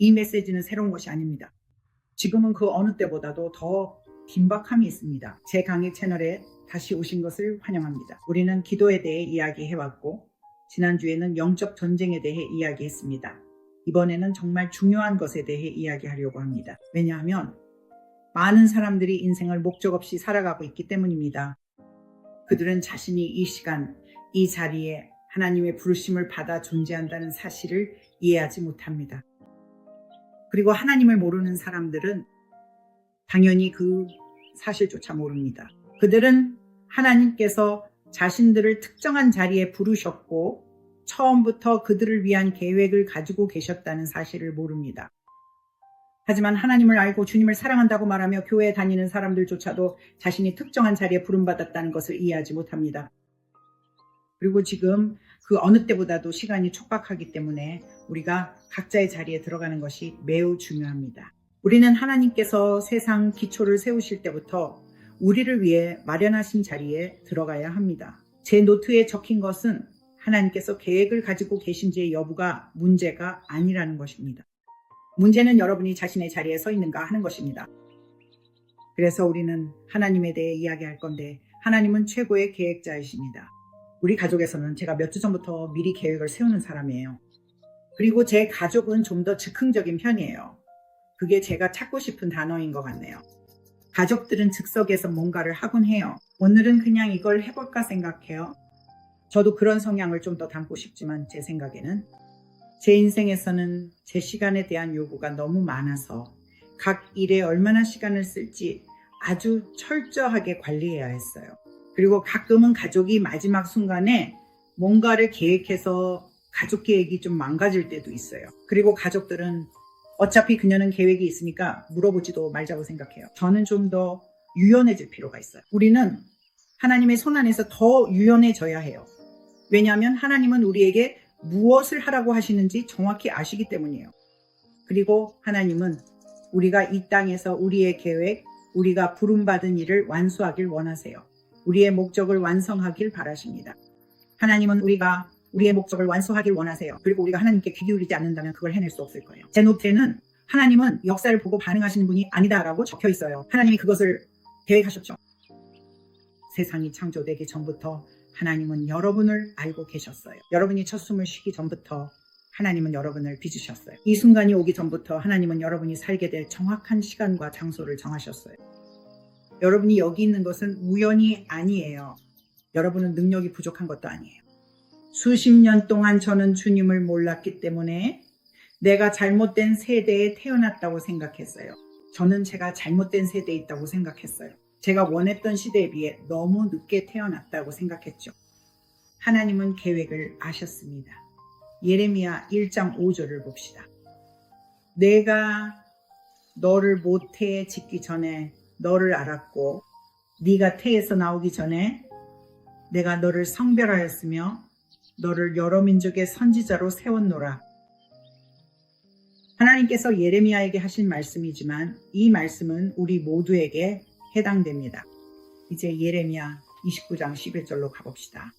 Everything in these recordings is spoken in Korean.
이 메시지는 새로운 것이 아닙니다. 지금은 그 어느 때보다도 더 긴박함이 있습니다. 제 강의 채널에 다시 오신 것을 환영합니다. 우리는 기도에 대해 이야기해왔고 지난주에는 영적 전쟁에 대해 이야기했습니다. 이번에는 정말 중요한 것에 대해 이야기하려고 합니다. 왜냐하면 많은 사람들이 인생을 목적 없이 살아가고 있기 때문입니다. 그들은 자신이 이 시간, 이 자리에 하나님의 부르심을 받아 존재한다는 사실을 이해하지 못합니다. 그리고 하나님을 모르는 사람들은 당연히 그 사실조차 모릅니다. 그들은 하나님께서 자신들을 특정한 자리에 부르셨고 처음부터 그들을 위한 계획을 가지고 계셨다는 사실을 모릅니다. 하지만 하나님을 알고 주님을 사랑한다고 말하며 교회에 다니는 사람들조차도 자신이 특정한 자리에 부름받았다는 것을 이해하지 못합니다. 그리고 지금 그 어느 때보다도 시간이 촉박하기 때문에 우리가 각자의 자리에 들어가는 것이 매우 중요합니다. 우리는 하나님께서 세상 기초를 세우실 때부터 우리를 위해 마련하신 자리에 들어가야 합니다. 제 노트에 적힌 것은 하나님께서 계획을 가지고 계신지의 여부가 문제가 아니라는 것입니다. 문제는 여러분이 자신의 자리에 서 있는가 하는 것입니다. 그래서 우리는 하나님에 대해 이야기할 건데 하나님은 최고의 계획자이십니다. 우리 가족에서는 제가 몇 주 전부터 미리 계획을 세우는 사람이에요. 그리고 제 가족은 좀 더 즉흥적인 편이에요. 그게 제가 찾고 싶은 단어인 것 같네요. 가족들은 즉석에서 뭔가를 하곤 해요. 오늘은 그냥 이걸 해볼까 생각해요. 저도 그런 성향을 좀 더 담고 싶지만 제 생각에는 제 인생에서는 제 시간에 대한 요구가 너무 많아서 각 일에 얼마나 시간을 쓸지 아주 철저하게 관리해야 했어요. 그리고 가끔은 가족이 마지막 순간에 뭔가를 계획해서 가족 계획이 좀 망가질 때도 있어요. 그리고 가족들은 어차피 그녀는 계획이 있으니까 물어보지도 말자고 생각해요. 저는 좀 더 유연해질 필요가 있어요. 우리는 하나님의 손 안에서 더 유연해져야 해요. 왜냐하면 하나님은 우리에게 무엇을 하라고 하시는지 정확히 아시기 때문이에요. 그리고 하나님은 우리가 이 땅에서 우리의 계획, 우리가 부름받은 일을 완수하길 원하세요. 우리의 목적을 완성하길 바라십니다. 하나님은 우리가 우리의 목적을 완수하길 원하세요. 그리고 우리가 하나님께 귀 기울이지 않는다면 그걸 해낼 수 없을 거예요. 제 노트에는 하나님은 역사를 보고 반응하시는 분이 아니다라고 적혀 있어요. 하나님이 그것을 계획하셨죠. 세상이 창조되기 전부터 하나님은 여러분을 알고 계셨어요. 여러분이 첫 숨을 쉬기 전부터 하나님은 여러분을 빚으셨어요. 이 순간이 오기 전부터 하나님은 여러분이 살게 될 정확한 시간과 장소를 정하셨어요. 여러분이 여기 있는 것은 우연이 아니에요. 여러분은 능력이 부족한 것도 아니에요. 수십 년 동안 저는 주님을 몰랐기 때문에 내가 잘못된 세대에 태어났다고 생각했어요. 저는 제가 잘못된 세대에 있다고 생각했어요. 제가 원했던 시대에 비해 너무 늦게 태어났다고 생각했죠. 하나님은 계획을 아셨습니다. 예레미야 1장 5절을 봅시다. 내가 너를 모태에 짓기 전에 너를 알았고 네가 태에서 나오기 전에 내가 너를 성별하였으며 너를 여러 민족의 선지자로 세웠노라. 하나님께서 예레미야에게 하신 말씀이지만 이 말씀은 우리 모두에게 해당됩니다. 이제 예레미야 29장 11절로 가봅시다.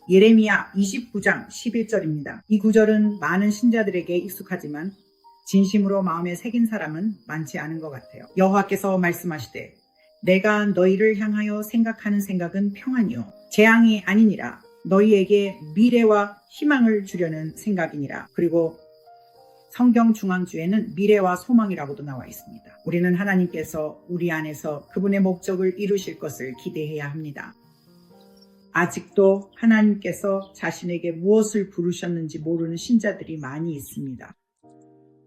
예레미야 29장 11절입니다. 이 구절은 많은 신자들에게 익숙하지만 진심으로 마음에 새긴 사람은 많지 않은 것 같아요. 여호와께서 말씀하시되 내가 너희를 향하여 생각하는 생각은 평안이요 재앙이 아니니라. 너희에게 미래와 희망을 주려는 생각이니라. 그리고 성경 중앙주에는 미래와 소망이라고도 나와 있습니다. 우리는 하나님께서 우리 안에서 그분의 목적을 이루실 것을 기대해야 합니다. 아직도 하나님께서 자신에게 무엇을 부르셨는지 모르는 신자들이 많이 있습니다.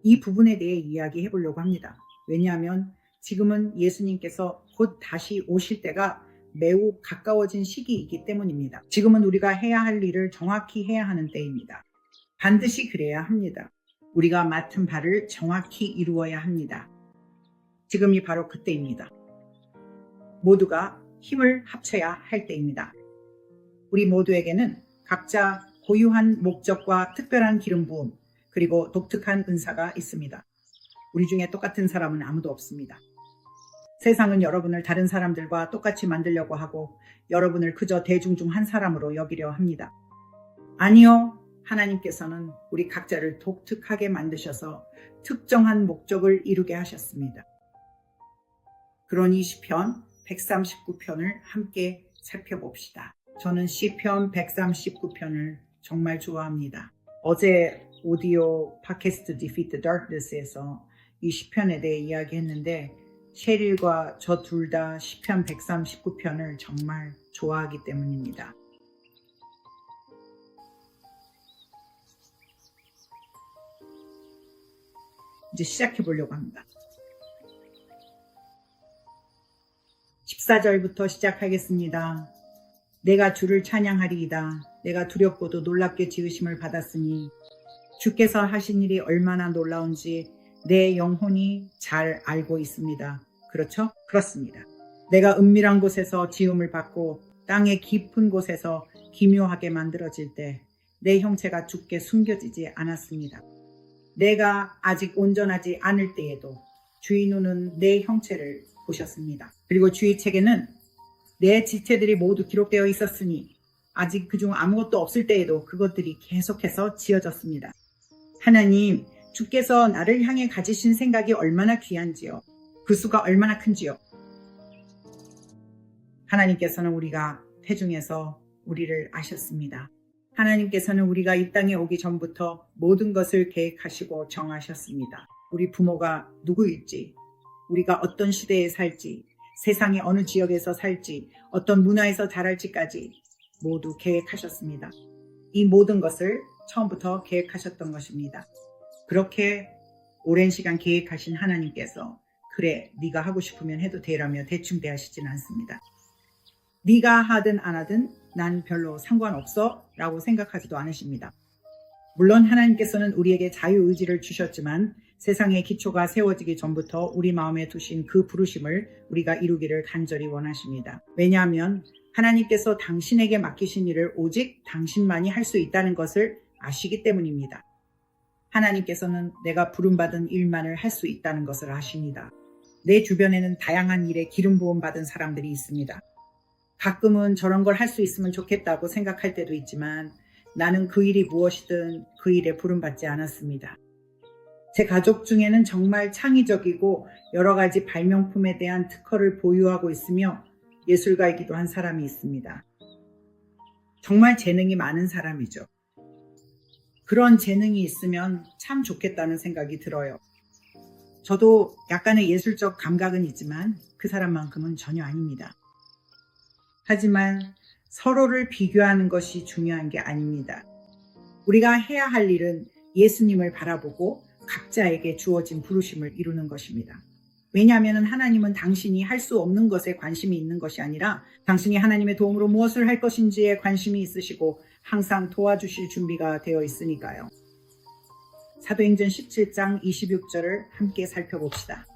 이 부분에 대해 이야기해 보려고 합니다. 왜냐하면 지금은 예수님께서 곧 다시 오실 때가 매우 가까워진 시기이기 때문입니다. 지금은 우리가 해야 할 일을 정확히 해야 하는 때입니다. 반드시 그래야 합니다. 우리가 맡은 바를 정확히 이루어야 합니다. 지금이 바로 그때입니다. 모두가 힘을 합쳐야 할 때입니다. 우리 모두에게는 각자 고유한 목적과 특별한 기름 부음, 그리고 독특한 은사가 있습니다. 우리 중에 똑같은 사람은 아무도 없습니다. 세상은 여러분을 다른 사람들과 똑같이 만들려고 하고 여러분을 그저 대중 중 한 사람으로 여기려 합니다. 아니요, 하나님께서는 우리 각자를 독특하게 만드셔서 특정한 목적을 이루게 하셨습니다. 그러니 시편 139편을 함께 살펴봅시다. 저는 시편 139편을 정말 좋아합니다. 어제 오디오 팟캐스트 Defeat the Darkness에서 이 시편에 대해 이야기했는데 셰릴과 저 둘 다 시편 139편을 정말 좋아하기 때문입니다. 이제 시작해 보려고 합니다. 14절부터 시작하겠습니다. 내가 주를 찬양하리이다. 내가 두렵고도 놀랍게 지으심을 받았으니 주께서 하신 일이 얼마나 놀라운지 내 영혼이 잘 알고 있습니다. 그렇죠? 그렇습니다. 내가 은밀한 곳에서 지음을 받고 땅의 깊은 곳에서 기묘하게 만들어질 때 내 형체가 주께 숨겨지지 않았습니다. 내가 아직 온전하지 않을 때에도 주의 눈은 내 형체를 보셨습니다. 그리고 주의 책에는 내 지체들이 모두 기록되어 있었으니 아직 그중 아무것도 없을 때에도 그것들이 계속해서 지어졌습니다. 하나님, 주께서 나를 향해 가지신 생각이 얼마나 귀한지요. 그 수가 얼마나 큰지요. 하나님께서는 우리가 태중에서 우리를 아셨습니다. 하나님께서는 우리가 이 땅에 오기 전부터 모든 것을 계획하시고 정하셨습니다. 우리 부모가 누구일지, 우리가 어떤 시대에 살지, 세상의 어느 지역에서 살지, 어떤 문화에서 자랄지까지 모두 계획하셨습니다. 이 모든 것을 처음부터 계획하셨던 것입니다. 그렇게 오랜 시간 계획하신 하나님께서 그래, 네가 하고 싶으면 해도 되라며 대충 대하시지는 않습니다. 네가 하든 안 하든 난 별로 상관없어 라고 생각하지도 않으십니다. 물론 하나님께서는 우리에게 자유의지를 주셨지만 세상의 기초가 세워지기 전부터 우리 마음에 두신 그 부르심을 우리가 이루기를 간절히 원하십니다. 왜냐하면 하나님께서 당신에게 맡기신 일을 오직 당신만이 할 수 있다는 것을 아시기 때문입니다. 하나님께서는 내가 부름받은 일만을 할 수 있다는 것을 아십니다. 내 주변에는 다양한 일에 기름 부음 받은 사람들이 있습니다. 가끔은 저런 걸 할 수 있으면 좋겠다고 생각할 때도 있지만 나는 그 일이 무엇이든 그 일에 부름받지 않았습니다. 제 가족 중에는 정말 창의적이고 여러 가지 발명품에 대한 특허를 보유하고 있으며 예술가이기도 한 사람이 있습니다. 정말 재능이 많은 사람이죠. 그런 재능이 있으면 참 좋겠다는 생각이 들어요. 저도 약간의 예술적 감각은 있지만 그 사람만큼은 전혀 아닙니다. 하지만 서로를 비교하는 것이 중요한 게 아닙니다. 우리가 해야 할 일은 예수님을 바라보고 각자에게 주어진 부르심을 이루는 것입니다. 왜냐하면 하나님은 당신이 할 수 없는 것에 관심이 있는 것이 아니라 당신이 하나님의 도움으로 무엇을 할 것인지에 관심이 있으시고 항상 도와주실 준비가 되어 있으니까요. 사도행전 17장 26절을 함께 살펴봅시다.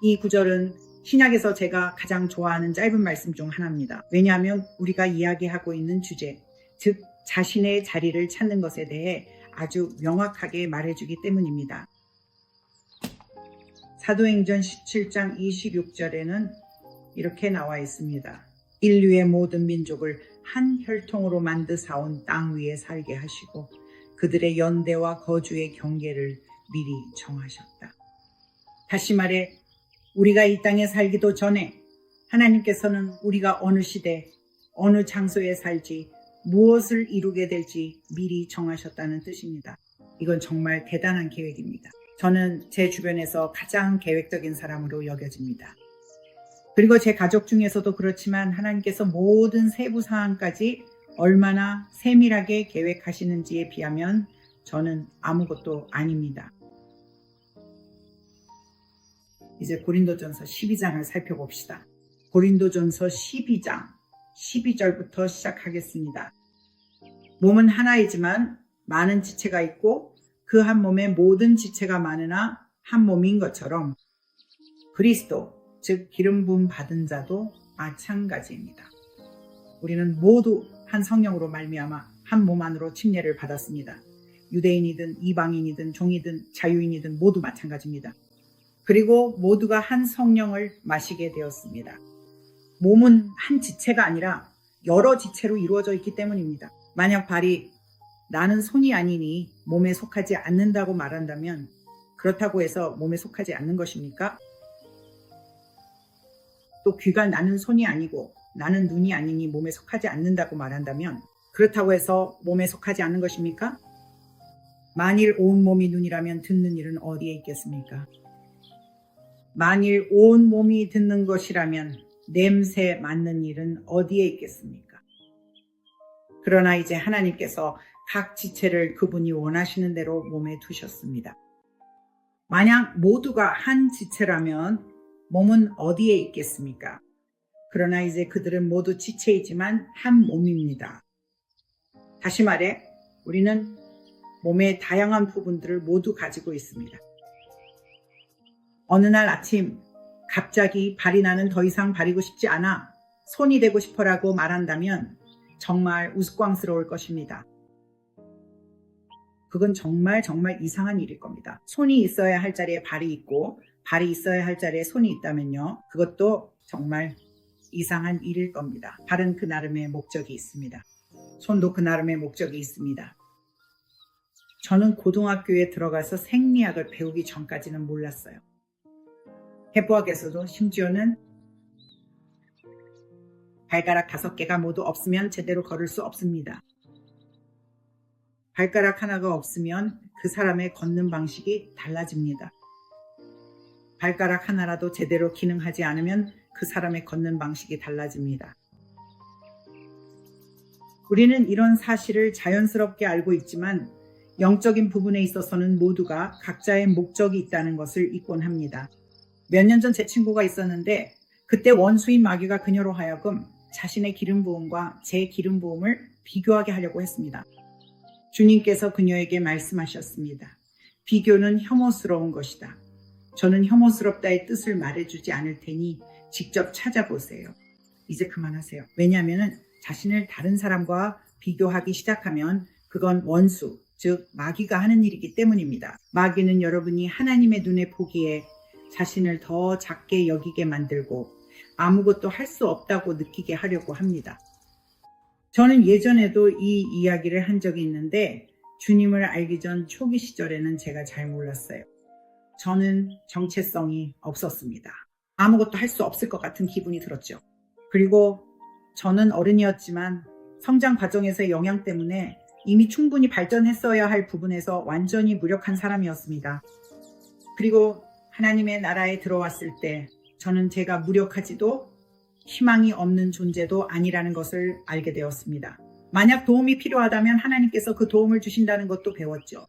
이 구절은 신약에서 제가 가장 좋아하는 짧은 말씀 중 하나입니다. 왜냐하면 우리가 이야기하고 있는 주제, 즉 자신의 자리를 찾는 것에 대해 아주 명확하게 말해주기 때문입니다. 사도행전 17장 26절에는 이렇게 나와 있습니다. 인류의 모든 민족을 한 혈통으로 만드사온 땅 위에 살게 하시고 그들의 연대와 거주의 경계를 미리 정하셨다. 다시 말해 우리가 이 땅에 살기도 전에 하나님께서는 우리가 어느 시대, 어느 장소에 살지, 무엇을 이루게 될지 미리 정하셨다는 뜻입니다. 이건 정말 대단한 계획입니다. 저는 제 주변에서 가장 계획적인 사람으로 여겨집니다. 그리고 제 가족 중에서도 그렇지만 하나님께서 모든 세부 사항까지 얼마나 세밀하게 계획하시는지에 비하면 저는 아무것도 아닙니다. 이제 고린도전서 12장을 살펴봅시다. 고린도전서 12장 12절부터 시작하겠습니다. 몸은 하나이지만 많은 지체가 있고 그 한 몸에 모든 지체가 많으나 한 몸인 것처럼 그리스도, 즉 기름 부음 받은 자도 마찬가지입니다. 우리는 모두 한 성령으로 말미암아 한 몸 안으로 침례를 받았습니다. 유대인이든 이방인이든 종이든 자유인이든 모두 마찬가지입니다. 그리고 모두가 한 성령을 마시게 되었습니다. 몸은 한 지체가 아니라 여러 지체로 이루어져 있기 때문입니다. 만약 발이 나는 손이 아니니 몸에 속하지 않는다고 말한다면 그렇다고 해서 몸에 속하지 않는 것입니까? 또 귀가 나는 손이 아니고 나는 눈이 아니니 몸에 속하지 않는다고 말한다면 그렇다고 해서 몸에 속하지 않는 것입니까? 만일 온 몸이 눈이라면 듣는 일은 어디에 있겠습니까? 만일 온 몸이 듣는 것이라면 냄새 맡는 일은 어디에 있겠습니까? 그러나 이제 하나님께서 각 지체를 그분이 원하시는 대로 몸에 두셨습니다. 만약 모두가 한 지체라면 몸은 어디에 있겠습니까? 그러나 이제 그들은 모두 지체이지만 한 몸입니다. 다시 말해 우리는 몸의 다양한 부분들을 모두 가지고 있습니다. 어느 날 아침 갑자기 발이 나는 더 이상 발이고 싶지 않아 손이 되고 싶어라고 말한다면 정말 우스꽝스러울 것입니다. 그건 정말 이상한 일일 겁니다. 손이 있어야 할 자리에 발이 있고 발이 있어야 할 자리에 손이 있다면요. 그것도 정말 이상한 일일 겁니다. 발은 그 나름의 목적이 있습니다. 손도 그 나름의 목적이 있습니다. 저는 고등학교에 들어가서 생리학을 배우기 전까지는 몰랐어요. 해부학에서도 심지어는 발가락 5개가 모두 없으면 제대로 걸을 수 없습니다. 발가락 하나가 없으면 그 사람의 걷는 방식이 달라집니다. 발가락 하나라도 제대로 기능하지 않으면 그 사람의 걷는 방식이 달라집니다. 우리는 이런 사실을 자연스럽게 알고 있지만 영적인 부분에 있어서는 모두가 각자의 목적이 있다는 것을 잊곤 합니다. 몇 년 전 제 친구가 있었는데 그때 원수인 마귀가 그녀로 하여금 자신의 기름 부음과 제 기름 부음을 비교하게 하려고 했습니다. 주님께서 그녀에게 말씀하셨습니다. 비교는 혐오스러운 것이다. 저는 혐오스럽다의 뜻을 말해주지 않을 테니 직접 찾아보세요. 이제 그만하세요. 왜냐하면 자신을 다른 사람과 비교하기 시작하면 그건 원수, 즉 마귀가 하는 일이기 때문입니다. 마귀는 여러분이 하나님의 눈에 보기에 자신을 더 작게 여기게 만들고 아무것도 할 수 없다고 느끼게 하려고 합니다. 저는 예전에도 이 이야기를 한 적이 있는데 주님을 알기 전 초기 시절에는 제가 잘 몰랐어요. 저는 정체성이 없었습니다. 아무것도 할 수 없을 것 같은 기분이 들었죠. 그리고 저는 어른이었지만 성장 과정에서의 영향 때문에 이미 충분히 발전했어야 할 부분에서 완전히 무력한 사람이었습니다. 그리고 하나님의 나라에 들어왔을 때 저는 제가 무력하지도 희망이 없는 존재도 아니라는 것을 알게 되었습니다. 만약 도움이 필요하다면 하나님께서 그 도움을 주신다는 것도 배웠죠.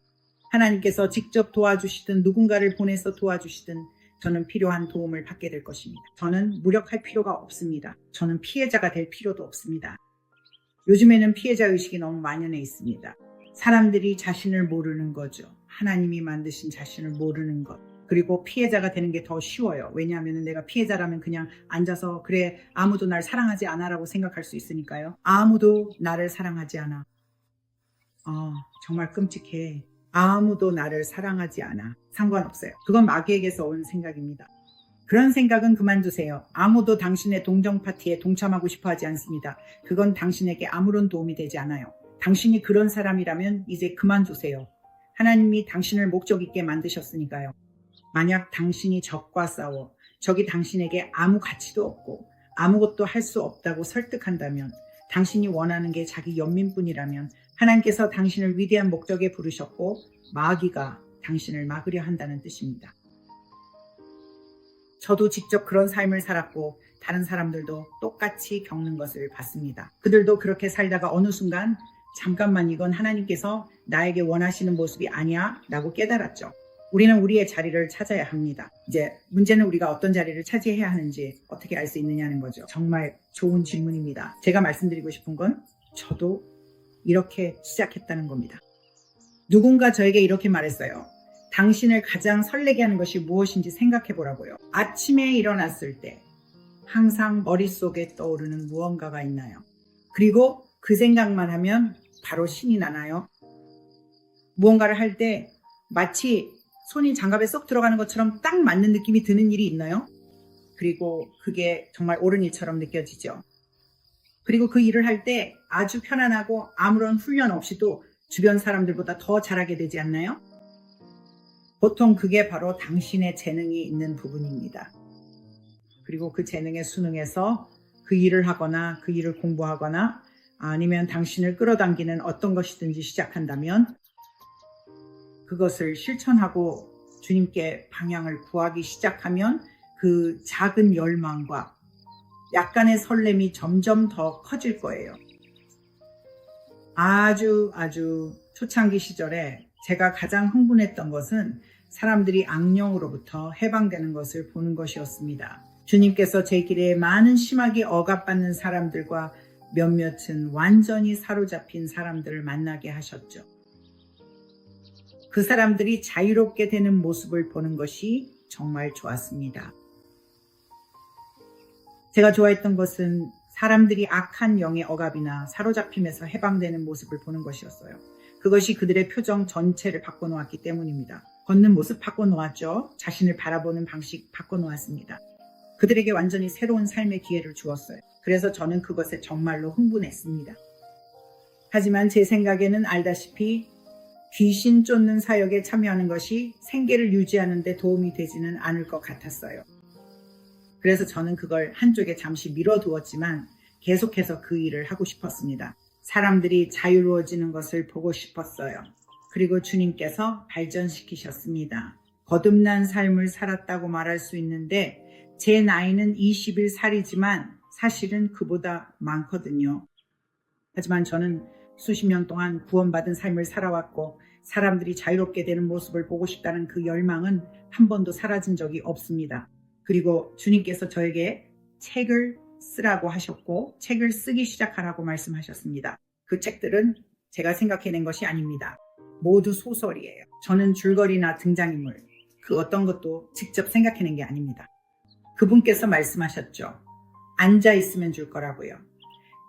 하나님께서 직접 도와주시든 누군가를 보내서 도와주시든 저는 필요한 도움을 받게 될 것입니다. 저는 무력할 필요가 없습니다. 저는 피해자가 될 필요도 없습니다. 요즘에는 피해자 의식이 너무 만연해 있습니다. 사람들이 자신을 모르는 거죠. 하나님이 만드신 자신을 모르는 것. 그리고 피해자가 되는 게 더 쉬워요. 왜냐하면 내가 피해자라면 그냥 앉아서 그래 아무도 날 사랑하지 않아 라고 생각할 수 있으니까요. 아무도 나를 사랑하지 않아. 정말 끔찍해. 아무도 나를 사랑하지 않아. 상관없어요. 그건 마귀에게서 온 생각입니다. 그런 생각은 그만두세요. 아무도 당신의 동정 파티에 동참하고 싶어 하지 않습니다. 그건 당신에게 아무런 도움이 되지 않아요. 당신이 그런 사람이라면 이제 그만두세요. 하나님이 당신을 목적 있게 만드셨으니까요. 만약 당신이 적과 싸워 적이 당신에게 아무 가치도 없고 아무것도 할 수 없다고 설득한다면 당신이 원하는 게 자기 연민뿐이라면 하나님께서 당신을 위대한 목적에 부르셨고 마귀가 당신을 막으려 한다는 뜻입니다. 저도 직접 그런 삶을 살았고 다른 사람들도 똑같이 겪는 것을 봤습니다. 그들도 그렇게 살다가 어느 순간 잠깐만 이건 하나님께서 나에게 원하시는 모습이 아니야 라고 깨달았죠. 우리는 우리의 자리를 찾아야 합니다. 이제 문제는 우리가 어떤 자리를 차지해야 하는지 어떻게 알 수 있느냐는 거죠. 정말 좋은 질문입니다. 제가 말씀드리고 싶은 건 저도 이렇게 시작했다는 겁니다. 누군가 저에게 이렇게 말했어요. 당신을 가장 설레게 하는 것이 무엇인지 생각해 보라고요. 아침에 일어났을 때 항상 머릿속에 떠오르는 무언가가 있나요? 그리고 그 생각만 하면 바로 신이 나나요? 무언가를 할 때 마치 손이 장갑에 쏙 들어가는 것처럼 딱 맞는 느낌이 드는 일이 있나요? 그리고 그게 정말 옳은 일처럼 느껴지죠. 그리고 그 일을 할 때 아주 편안하고 아무런 훈련 없이도 주변 사람들보다 더 잘하게 되지 않나요? 보통 그게 바로 당신의 재능이 있는 부분입니다. 그리고 그 재능에 순응해서 그 일을 하거나 그 일을 공부하거나 아니면 당신을 끌어당기는 어떤 것이든지 시작한다면 그것을 실천하고 주님께 방향을 구하기 시작하면 그 작은 열망과 약간의 설렘이 점점 더 커질 거예요. 아주 초창기 시절에 제가 가장 흥분했던 것은 사람들이 악령으로부터 해방되는 것을 보는 것이었습니다. 주님께서 제 길에 많은 심하게 억압받는 사람들과 몇몇은 완전히 사로잡힌 사람들을 만나게 하셨죠. 그 사람들이 자유롭게 되는 모습을 보는 것이 정말 좋았습니다. 제가 좋아했던 것은 사람들이 악한 영의 억압이나 사로잡힘에서 해방되는 모습을 보는 것이었어요. 그것이 그들의 표정 전체를 바꿔놓았기 때문입니다. 걷는 모습 바꿔놓았죠. 자신을 바라보는 방식 바꿔놓았습니다. 그들에게 완전히 새로운 삶의 기회를 주었어요. 그래서 저는 그것에 정말로 흥분했습니다. 하지만 제 생각에는 알다시피 귀신 쫓는 사역에 참여하는 것이 생계를 유지하는 데 도움이 되지는 않을 것 같았어요. 그래서 저는 그걸 한쪽에 잠시 미뤄두었지만 계속해서 그 일을 하고 싶었습니다. 사람들이 자유로워지는 것을 보고 싶었어요. 그리고 주님께서 발전시키셨습니다. 거듭난 삶을 살았다고 말할 수 있는데 제 나이는 21살이지만 사실은 그보다 많거든요. 하지만 저는 수십 년 동안 구원받은 삶을 살아왔고 사람들이 자유롭게 되는 모습을 보고 싶다는 그 열망은 한 번도 사라진 적이 없습니다. 그리고 주님께서 저에게 책을 쓰라고 하셨고 책을 쓰기 시작하라고 말씀하셨습니다. 그 책들은 제가 생각해낸 것이 아닙니다. 모두 소설이에요. 저는 줄거리나 등장인물 그 어떤 것도 직접 생각해낸 게 아닙니다. 그분께서 말씀하셨죠. 앉아 있으면 줄 거라고요.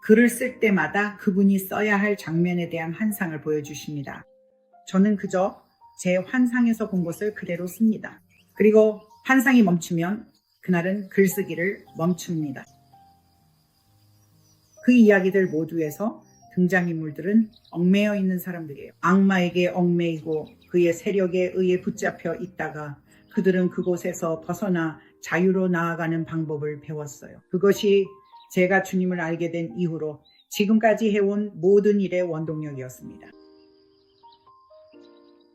글을 쓸 때마다 그분이 써야 할 장면에 대한 환상을 보여주십니다. 저는 그저 제 환상에서 본 것을 그대로 씁니다. 그리고 환상이 멈추면 그날은 글쓰기를 멈춥니다. 그 이야기들 모두에서 등장인물들은 얽매여 있는 사람들이에요. 악마에게 얽매이고 그의 세력에 의해 붙잡혀 있다가 그들은 그곳에서 벗어나 자유로 나아가는 방법을 배웠어요. 그것이 제가 주님을 알게 된 이후로 지금까지 해온 모든 일의 원동력이었습니다.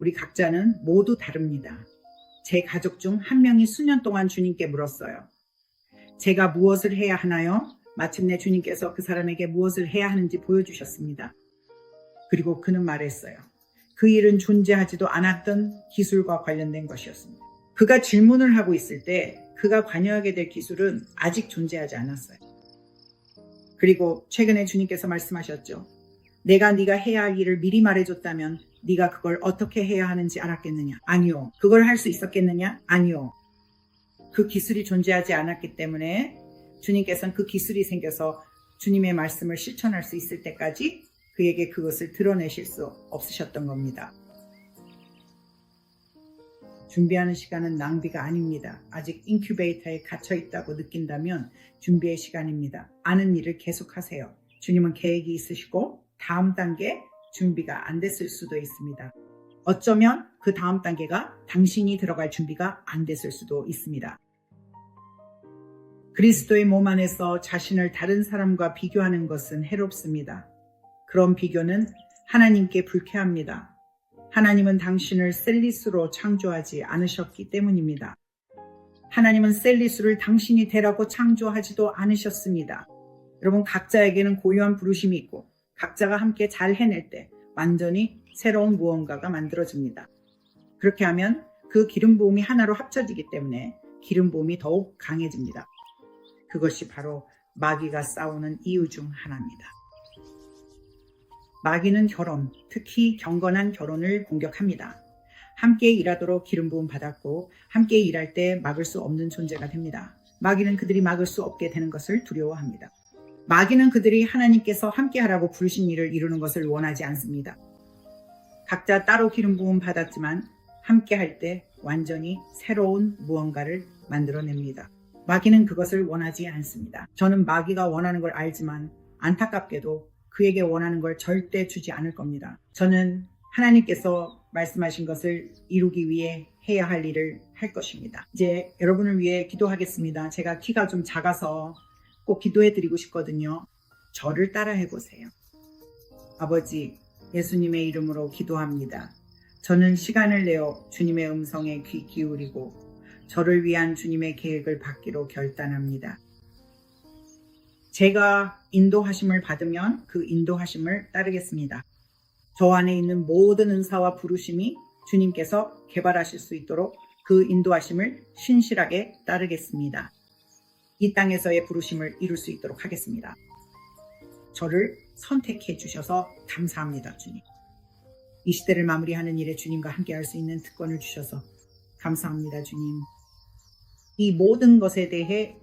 우리 각자는 모두 다릅니다. 제 가족 중 한 명이 수년 동안 주님께 물었어요. 제가 무엇을 해야 하나요? 마침내 주님께서 그 사람에게 무엇을 해야 하는지 보여주셨습니다. 그리고 그는 말했어요. 그 일은 존재하지도 않았던 기술과 관련된 것이었습니다. 그가 질문을 하고 있을 때 그가 관여하게 될 기술은 아직 존재하지 않았어요. 그리고 최근에 주님께서 말씀하셨죠. 내가 네가 해야 할 일을 미리 말해줬다면 네가 그걸 어떻게 해야 하는지 알았겠느냐? 아니요. 그걸 할 수 있었겠느냐? 아니요. 그 기술이 존재하지 않았기 때문에 주님께서는 그 기술이 생겨서 주님의 말씀을 실천할 수 있을 때까지 그에게 그것을 드러내실 수 없으셨던 겁니다. 준비하는 시간은 낭비가 아닙니다. 아직 인큐베이터에 갇혀 있다고 느낀다면 준비의 시간입니다. 아는 일을 계속하세요. 주님은 계획이 있으시고 다음 단계 준비가 안 됐을 수도 있습니다. 어쩌면 그 다음 단계가 당신이 들어갈 준비가 안 됐을 수도 있습니다. 그리스도의 몸 안에서 자신을 다른 사람과 비교하는 것은 해롭습니다. 그런 비교는 하나님께 불쾌합니다. 하나님은 당신을 셀리스로 창조하지 않으셨기 때문입니다. 하나님은 셀리스를 당신이 되라고 창조하지도 않으셨습니다. 여러분 각자에게는 고유한 부르심이 있고 각자가 함께 잘 해낼 때 완전히 새로운 무언가가 만들어집니다. 그렇게 하면 그 기름 부음이 하나로 합쳐지기 때문에 기름 부음이 더욱 강해집니다. 그것이 바로 마귀가 싸우는 이유 중 하나입니다. 마귀는 결혼, 특히 경건한 결혼을 공격합니다. 함께 일하도록 기름 부음 받았고 함께 일할 때 막을 수 없는 존재가 됩니다. 마귀는 그들이 막을 수 없게 되는 것을 두려워합니다. 마귀는 그들이 하나님께서 함께 하라고 부르신 일을 이루는 것을 원하지 않습니다. 각자 따로 기름 부음 받았지만 함께 할 때 완전히 새로운 무언가를 만들어냅니다. 마귀는 그것을 원하지 않습니다. 저는 마귀가 원하는 걸 알지만 안타깝게도 그에게 원하는 걸 절대 주지 않을 겁니다. 저는 하나님께서 말씀하신 것을 이루기 위해 해야 할 일을 할 것입니다. 이제 여러분을 위해 기도하겠습니다. 제가 키가 좀 작아서 꼭 기도해 드리고 싶거든요. 저를 따라해 보세요. 아버지, 예수님의 이름으로 기도합니다. 저는 시간을 내어 주님의 음성에 귀 기울이고 저를 위한 주님의 계획을 받기로 결단합니다. 제가 인도하심을 받으면 그 인도하심을 따르겠습니다. 저 안에 있는 모든 은사와 부르심이 주님께서 개발하실 수 있도록 그 인도하심을 신실하게 따르겠습니다. 이 땅에서의 부르심을 이룰 수 있도록 하겠습니다. 저를 선택해 주셔서 감사합니다, 주님. 이 시대를 마무리하는 일에 주님과 함께 할 수 있는 특권을 주셔서 감사합니다, 주님. 이 모든 것에 대해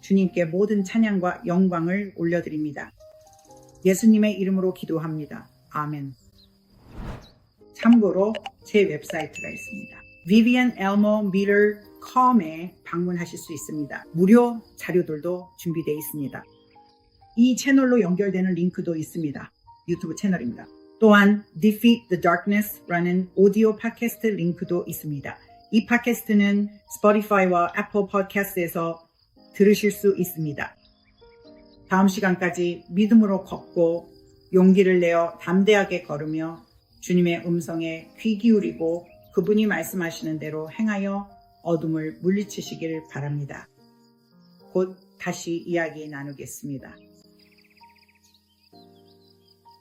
주님께 모든 찬양과 영광을 올려드립니다. 예수님의 이름으로 기도합니다. 아멘. 참고로 제 웹사이트가 있습니다. vivianelmomiller.com에 방문하실 수 있습니다. 무료 자료들도 준비되어 있습니다. 이 채널로 연결되는 링크도 있습니다. 유튜브 채널입니다. 또한 Defeat the Darkness라는 오디오 팟캐스트 링크도 있습니다. 이 팟캐스트는 스포티파이와 애플 팟캐스트에서 들으실 수 있습니다. 다음 시간까지 믿음으로 걷고 용기를 내어 담대하게 걸으며 주님의 음성에 귀 기울이고 그분이 말씀하시는 대로 행하여 어둠을 물리치시기를 바랍니다. 곧 다시 이야기 나누겠습니다.